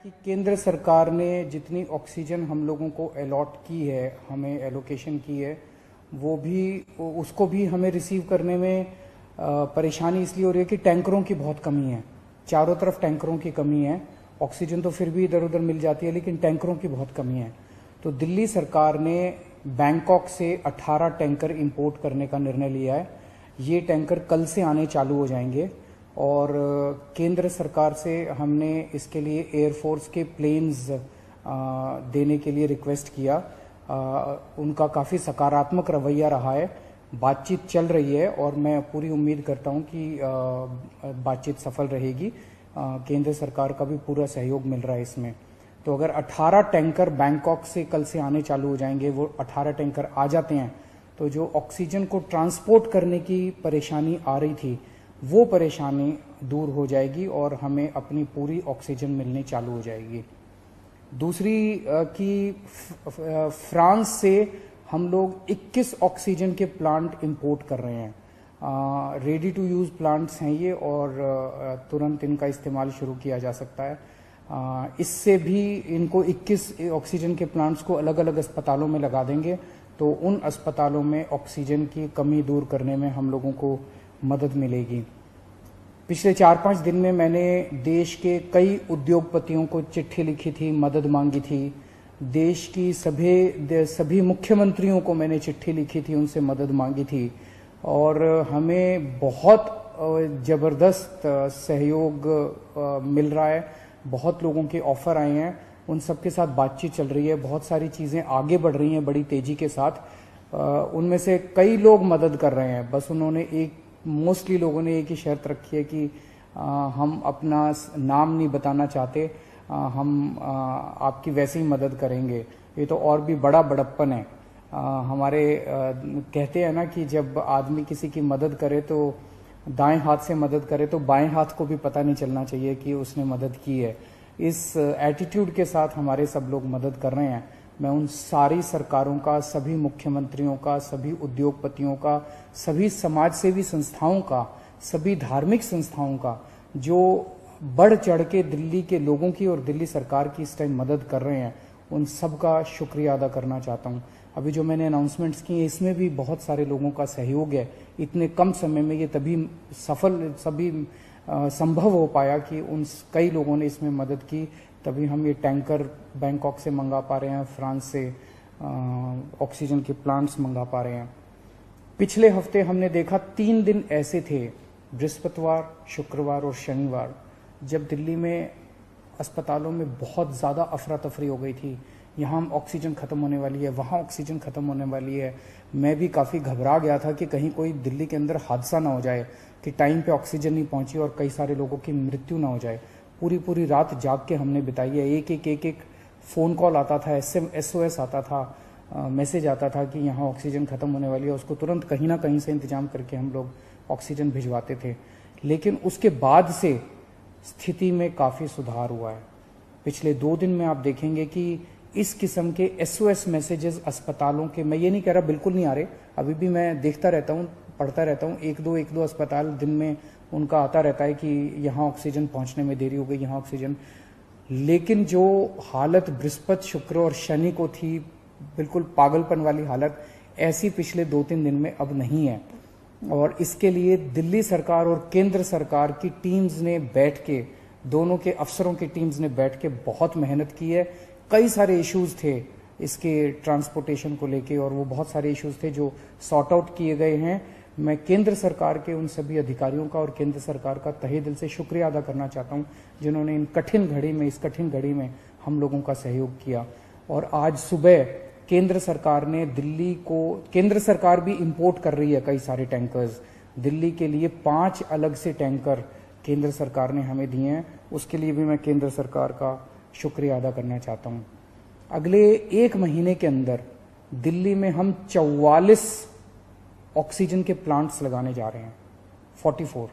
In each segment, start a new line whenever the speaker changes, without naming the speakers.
कि केंद्र सरकार ने जितनी ऑक्सीजन हम लोगों को अलॉट की है, हमें एलोकेशन की है, वो भी उसको भी हमें रिसीव करने में परेशानी इसलिए हो रही है कि टैंकरों की बहुत कमी है। चारों तरफ टैंकरों की कमी है। ऑक्सीजन तो फिर भी इधर उधर मिल जाती है, लेकिन टैंकरों की बहुत कमी है। तो दिल्ली सरकार ने बैंकॉक से 18 टैंकर इंपोर्ट करने का निर्णय लिया है। ये टैंकर कल से आने चालू हो जाएंगे और केंद्र सरकार से हमने इसके लिए एयरफोर्स के प्लेन्स देने के लिए रिक्वेस्ट किया। उनका काफ़ी सकारात्मक रवैया रहा है। बातचीत चल रही है और मैं पूरी उम्मीद करता हूं कि बातचीत सफल रहेगी। केंद्र सरकार का भी पूरा सहयोग मिल रहा है इसमें। तो अगर 18 टैंकर बैंकॉक से कल से आने चालू हो जाएंगे, वो 18 टैंकर आ जाते हैं तो जो ऑक्सीजन को ट्रांसपोर्ट करने की परेशानी आ रही थी वो परेशानी दूर हो जाएगी और हमें अपनी पूरी ऑक्सीजन मिलनी चालू हो जाएगी। दूसरी कि फ्रांस से हम लोग 21 ऑक्सीजन के प्लांट इंपोर्ट कर रहे हैं। रेडी टू यूज प्लांट्स हैं ये और तुरंत इनका इस्तेमाल शुरू किया जा सकता है। इससे भी इनको 21 ऑक्सीजन के प्लांट्स को अलग अलग अस्पतालों में लगा देंगे तो उन अस्पतालों में ऑक्सीजन की कमी दूर करने में हम लोगों को मदद मिलेगी। पिछले 4-5 दिन में मैंने देश के कई उद्योगपतियों को चिट्ठी लिखी थी, मदद मांगी थी। देश की सभी मुख्यमंत्रियों को मैंने चिट्ठी लिखी थी, उनसे मदद मांगी थी और हमें बहुत जबरदस्त सहयोग मिल रहा है। बहुत लोगों के ऑफर आए हैं, उन सब के साथ बातचीत चल रही है। बहुत सारी चीजें आगे बढ़ रही हैं बड़ी तेजी के साथ। उनमें से कई लोग मदद कर रहे हैं। बस उन्होंने मोस्टली लोगों ने एक ही शर्त रखी है कि हम अपना नाम नहीं बताना चाहते, हम आपकी वैसे ही मदद करेंगे। ये तो और भी बड़ा बड़प्पन है। हमारे कहते हैं ना कि जब आदमी किसी की मदद करे तो दाएं हाथ से मदद करे तो बाएं हाथ को भी पता नहीं चलना चाहिए कि उसने मदद की है। इस एटीट्यूड के साथ हमारे सब लोग मदद कर रहे हैं। मैं उन सारी सरकारों का, सभी मुख्यमंत्रियों का, सभी उद्योगपतियों का, सभी समाजसेवी संस्थाओं का, सभी धार्मिक संस्थाओं का जो बढ़ चढ़ के दिल्ली के लोगों की और दिल्ली सरकार की इस टाइम मदद कर रहे हैं, उन सब का शुक्रिया अदा करना चाहता हूं। अभी जो मैंने अनाउंसमेंट्स की इसमें भी बहुत सारे लोगों का सहयोग है। इतने कम समय में ये तभी संभव हो पाया कि उन कई लोगों ने इसमें मदद की, तभी हम ये टैंकर बैंकॉक से मंगा पा रहे हैं, फ्रांस से ऑक्सीजन के प्लांट्स मंगा पा रहे हैं। पिछले हफ्ते हमने देखा 3 दिन ऐसे थे, बृहस्पतिवार, शुक्रवार और शनिवार, जब दिल्ली में अस्पतालों में बहुत ज्यादा अफरा तफरी हो गई थी। यहाँ ऑक्सीजन खत्म होने वाली है, वहाँ ऑक्सीजन खत्म होने वाली है। मैं भी काफ़ी घबरा गया था कि कहीं कोई दिल्ली के अंदर हादसा ना हो जाए कि टाइम पे ऑक्सीजन नहीं पहुंची और कई सारे लोगों की मृत्यु ना हो जाए। पूरी रात जाग के हमने बिताई है। एक फ़ोन कॉल आता था, SOS आता था, मैसेज आता था कि यहाँ ऑक्सीजन खत्म होने वाली है। उसको तुरंत कहीं ना कहीं से इंतजाम करके हम लोग ऑक्सीजन भिजवाते थे। लेकिन उसके बाद से स्थिति में काफ़ी सुधार हुआ है। पिछले 2 दिन में आप देखेंगे कि इस किस्म के SOS मैसेजेस अस्पतालों के, मैं ये नहीं कह रहा बिल्कुल नहीं आ रहे, अभी भी मैं देखता रहता हूँ, पढ़ता रहता हूँ। एक दो अस्पताल दिन में उनका आता रहता है कि यहाँ ऑक्सीजन पहुंचने में देरी हो गई, यहाँ ऑक्सीजन। लेकिन जो हालत बृहस्पति, शुक्र और शनि को थी, बिल्कुल पागलपन वाली हालत, ऐसी पिछले 2-3 दिन में अब नहीं है। और इसके लिए दिल्ली सरकार और केंद्र सरकार की टीम्स ने बैठ के, दोनों के अफसरों की टीम्स ने बैठ के बहुत मेहनत की है। कई सारे इश्यूज थे इसके ट्रांसपोर्टेशन को लेके और वो बहुत सारे इश्यूज थे जो सॉर्ट आउट किए गए हैं। मैं केंद्र सरकार के उन सभी अधिकारियों का और केंद्र सरकार का तहे दिल से शुक्रिया अदा करना चाहता हूं जिन्होंने इस कठिन घड़ी में हम लोगों का सहयोग किया। और आज सुबह केंद्र सरकार ने केंद्र सरकार भी इंपोर्ट कर रही है कई सारे टैंकर्स। दिल्ली के लिए 5 अलग से टैंकर केंद्र सरकार ने हमें दिए हैं। उसके लिए भी मैं केंद्र सरकार का शुक्रिया अदा करना चाहता हूं। अगले 1 महीने के अंदर दिल्ली में हम 44 ऑक्सीजन के प्लांट्स लगाने जा रहे हैं, 44।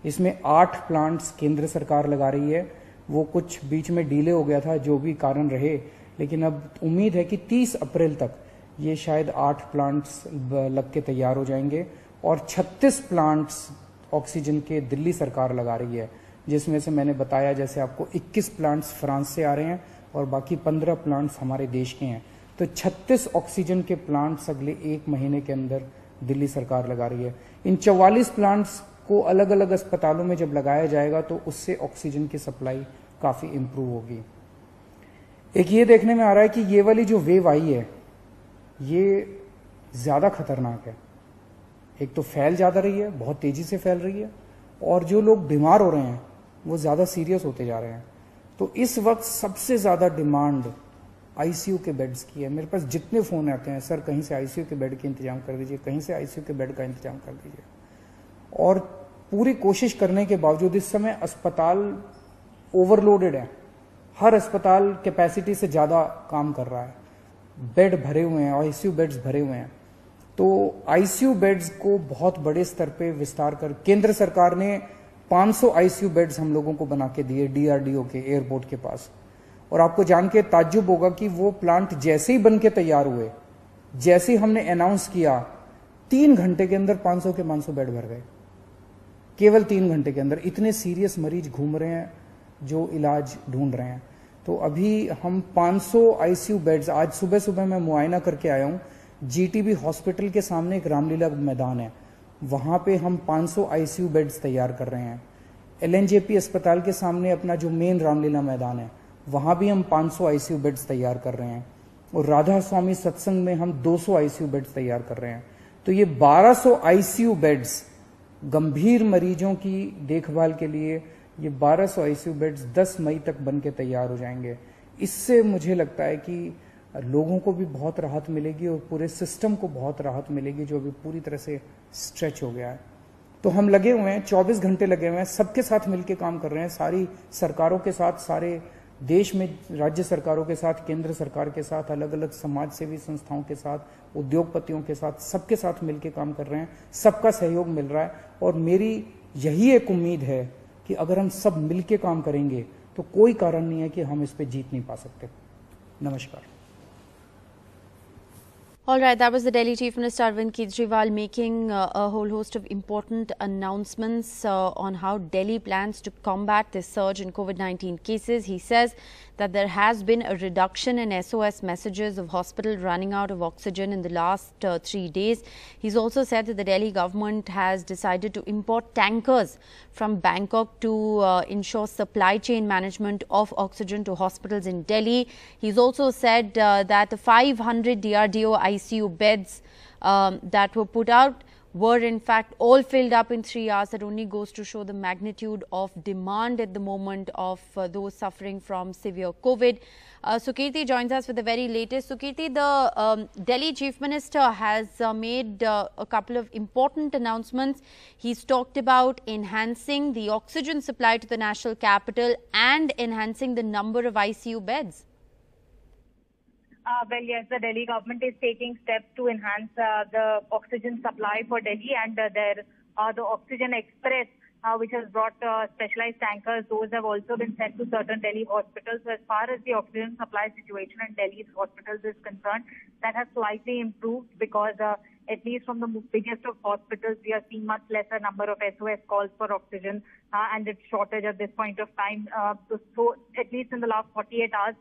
इसमें 8 प्लांट्स केंद्र सरकार लगा रही है। वो कुछ बीच में डिले हो गया था, जो भी कारण रहे, लेकिन अब उम्मीद है कि 30 अप्रैल तक ये शायद 8 प्लांट्स लग के तैयार हो जाएंगे और 36 प्लांट्स ऑक्सीजन के दिल्ली सरकार लगा रही है। जिसमें से मैंने बताया जैसे आपको 21 प्लांट्स फ्रांस से आ रहे हैं और बाकी 15 प्लांट्स हमारे देश के हैं। तो 36 ऑक्सीजन के प्लांट्स अगले 1 महीने के अंदर दिल्ली सरकार लगा रही है। इन 44 प्लांट्स को अलग अलग अस्पतालों में जब लगाया जाएगा तो उससे ऑक्सीजन की सप्लाई काफी इंप्रूव होगी। एक ये देखने में आ रहा है कि ये वाली जो वेव आई है ये ज्यादा खतरनाक है। एक तो फैल ज्यादा रही है, बहुत तेजी से फैल रही है, और जो लोग बीमार हो रहे हैं वो ज्यादा सीरियस होते जा रहे हैं। तो इस वक्त सबसे ज्यादा डिमांड आईसीयू के बेड्स की है। मेरे पास जितने फोन आते हैं, सर कहीं से आईसीयू के बेड के इंतजाम कर दीजिए, कहीं से आईसीयू के बेड का इंतजाम कर दीजिए। और पूरी कोशिश करने के बावजूद इस समय अस्पताल ओवरलोडेड है। हर अस्पताल कैपेसिटी से ज्यादा काम कर रहा है, बेड भरे हुए हैं, आईसीयू बेड्स भरे हुए हैं। तो आईसीयू बेड्स को बहुत बड़े स्तर पे विस्तार कर केंद्र सरकार ने 500 आईसीयू बेड्स हम लोगों को बना के दिए डीआरडीओ के एयरपोर्ट के पास। और आपको जान के ताज्जुब होगा कि वो प्लांट जैसे ही बन के तैयार हुए, जैसे ही हमने अनाउंस किया, 3 घंटे के अंदर 500 के 500 बेड भर गए। केवल 3 घंटे के अंदर। इतने सीरियस मरीज घूम रहे हैं जो इलाज ढूंढ रहे हैं। तो अभी हम 500 आईसीयू बेड्स, आज सुबह सुबह मैं मुआयना करके आया हूं, जीटीबी हॉस्पिटल के सामने एक रामलीला मैदान है, वहां पे हम 500 आईसीयू बेड्स तैयार कर रहे हैं। एलएनजेपी अस्पताल के सामने अपना जो मेन रामलीला मैदान है, वहां भी हम 500 आईसीयू बेड्स तैयार कर रहे हैं। और राधा स्वामी सत्संग में हम 200 आईसीयू बेड्स तैयार कर रहे हैं। तो ये 1200 आईसीयू बेड्स गंभीर मरीजों की देखभाल के लिए, ये 1200 आईसीयू बेड्स 10 मई तक बन के तैयार हो जाएंगे। इससे मुझे लगता है कि लोगों को भी बहुत राहत मिलेगी और पूरे सिस्टम को बहुत राहत मिलेगी जो अभी पूरी तरह से स्ट्रेच हो गया है। तो हम लगे हुए हैं, 24 घंटे लगे हुए हैं, सबके साथ मिलकर काम कर रहे हैं, सारी सरकारों के साथ, सारे देश में राज्य सरकारों के साथ, केंद्र सरकार के साथ, अलग अलग समाज सेवी संस्थाओं के साथ, उद्योगपतियों के साथ, सबके साथ मिलकर काम कर रहे हैं। सबका सहयोग मिल रहा है और मेरी यही एक उम्मीद है कि अगर हम सब मिलकर काम करेंगे तो कोई कारण नहीं है कि हम इस पे जीत नहीं पा सकते। नमस्कार।
All right, that was the Delhi Chief Minister Arvind Kejriwal making a whole host of important announcements on how Delhi plans to combat this surge in COVID-19 cases. He says that there has been a reduction in SOS messages of hospital running out of oxygen in the last 3 days. He's also said that the Delhi government has decided to import tankers from Bangkok to ensure supply chain management of oxygen to hospitals in Delhi. He's also said that the 500 DRDO ICU beds that were put out were in fact all filled up in 3 hours. That only goes to show the magnitude of demand at the moment of those suffering from severe COVID. Sukirti joins us with the very latest. Sukirti, the Delhi Chief Minister has made a couple of important announcements. He's talked about enhancing the oxygen supply to the national capital and enhancing the number of ICU beds.
Well, yes, the Delhi government is taking steps to enhance the oxygen supply for Delhi, and the Oxygen Express, which has brought specialized tankers, those have also been sent to certain Delhi hospitals. So as far as the oxygen supply situation in Delhi's hospitals is concerned, that has slightly improved because at least from the biggest of hospitals, we are seeing much lesser number of SOS calls for oxygen and its shortage at this point of time. So at least in the last 48 hours,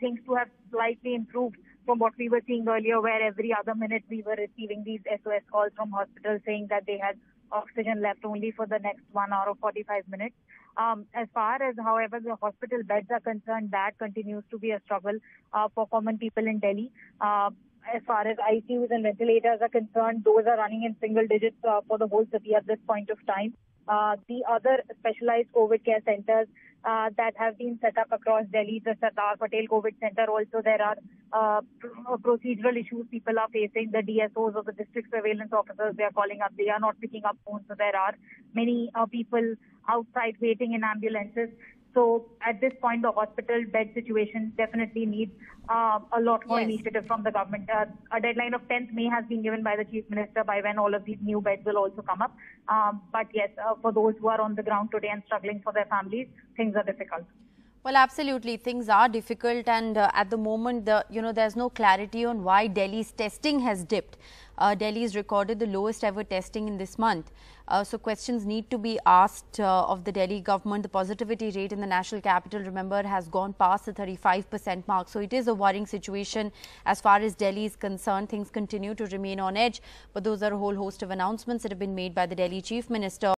things to have slightly improved from what we were seeing earlier, where every other minute we were receiving these SOS calls from hospitals saying that they had oxygen left only for the next 1 hour or 45 minutes. As far as, however, the hospital beds are concerned, that continues to be a struggle for common people in Delhi. As far as ICUs and ventilators are concerned, those are running in single digits for the whole city at this point of time. The other specialized COVID care centers that have been set up across Delhi, the Sardar Patel COVID Center, also there are procedural issues people are facing. The DSOs or the district surveillance officers, they are calling up, they are not picking up phones. So there are many people outside waiting in ambulances. So at this point, the hospital bed situation definitely needs a lot more initiative from the government. A deadline of 10th May has been given by the Chief Minister by when all of these new beds will also come up. But yes, for those who are on the ground today and struggling for their families, things are difficult.
Well, absolutely. Things are difficult, and at the moment, there's no clarity on why Delhi's testing has dipped. Delhi has recorded the lowest ever testing in this month. So questions need to be asked of the Delhi government. The positivity rate in the national capital, remember, has gone past the 35% mark. So it is a worrying situation as far as Delhi is concerned. Things continue to remain on edge, but those are a whole host of announcements that have been made by the Delhi Chief Minister.